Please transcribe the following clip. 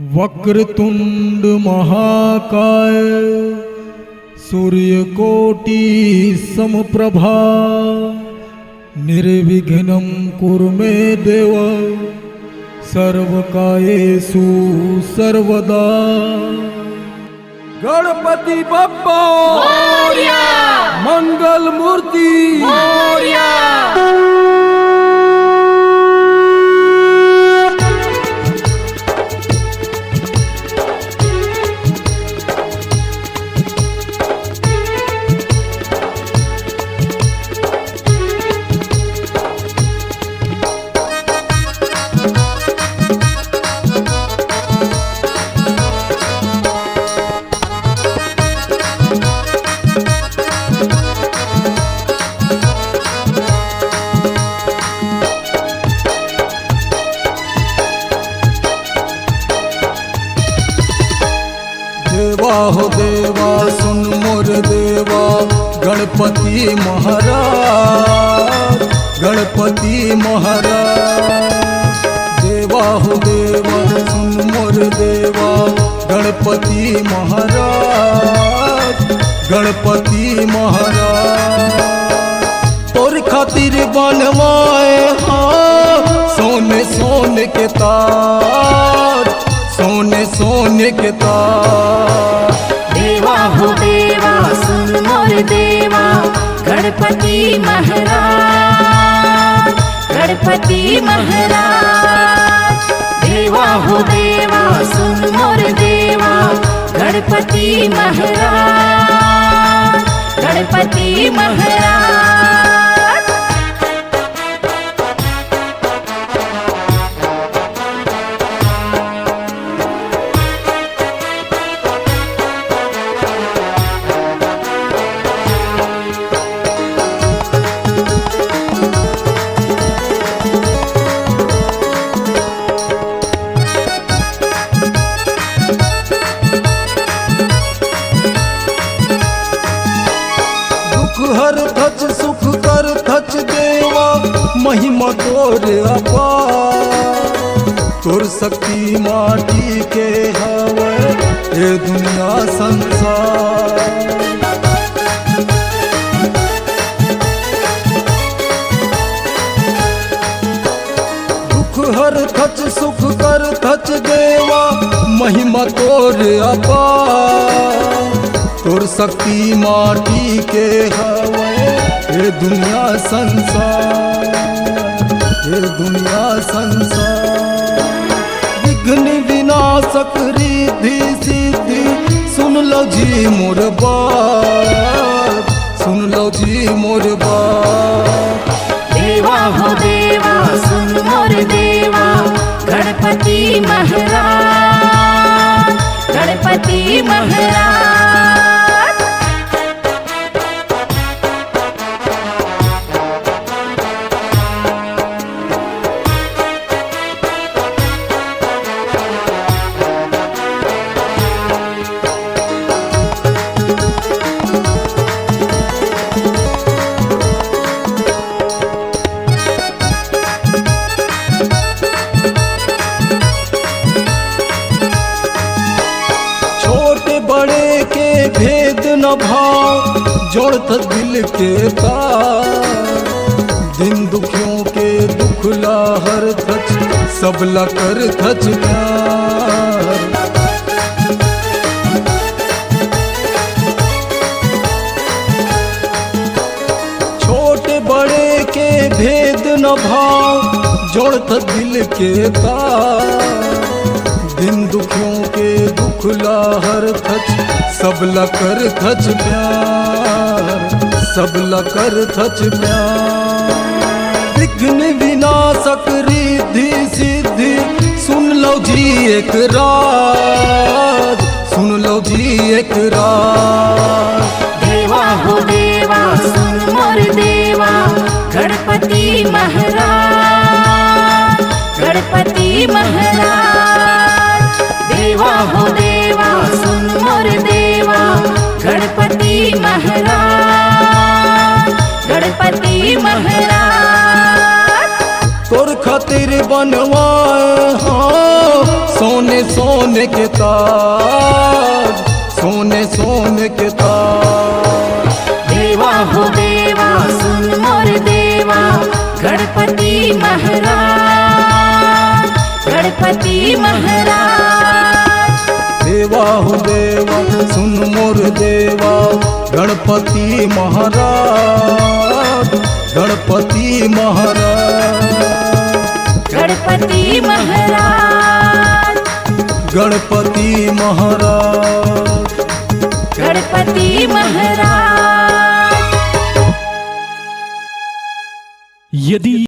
वक्रतुंड महाकाय सूर्यकोटि समप्रभा निर्विघ्नं कुरु मे देव सर्वकार्येषु सर्वदा। गणपति बप्पा मोरया, मंगल मूर्ति मोरया। देवा हो देवा सुन मोर देवा गणपति महाराज, गणपति महाराज। देवा हो देवा सुन मोर देवा गणपति महाराज, गणपति महाराज। तोर खातिर बनवाए हाँ सोने सोने के ताज, सोने सोने के ताज। देवा हो देवा सुन मोर देवा गणपति महाराज, गणपति महाराज। देवा हो देवा सुन मोर देवा गणपति महाराज, गणपति महाराज। हर धच सुख कर धच देवा महिमा तोर अपार। तोर शक्ति माटी के हवे ये दुनिया संसार। दुख हर धच सुख कर धच देवा महिमा तोर अपार। तोर शक्ति माटी के हवे ये दुनिया संसार, ये दुनिया संसार। विघ्न विनाशक रिद्धि सिद्धि सुन लो जी मोर बात, सुन लो जी मोर बात। देवा हो देवा सुन मोर देवा गणपति महाराज, गणपति महाराज। बड़े के भेद न भाव जोड़त दिल के तार। दिन दुखियों के दुख ला हर धच सब ला कर धच प्यार। छोटे बड़े के भेद न भाव जोड़त दिल के तार। दिन दुखियों के दुख ला हर धच सब ला कर धच प्यार, सब ला कर धच प्यार। विघ्न विनाशक रिद्धि सिद्धि सुन लो जी एक राज, सुन लो जी एक राज। देवा हो देवा सुन मोर देवा गणपति महाराज, गणपति महाराज। देवा हो देवा सुन मोर देवा गणपति महाराज, गणपति महाराज। तोर खातिर बनवाए हाँ सोने सोने के ताज, सोने सोने के ताज। देवा हो देवा सुन मोर देवा, गणपति महाराज, गणपति महाराज। देवा हो देवा सुन मोर देवा, गणपति महाराज, गणपति महाराज। गणपति महाराज, गणपति महाराज, गणपति महाराज। यदि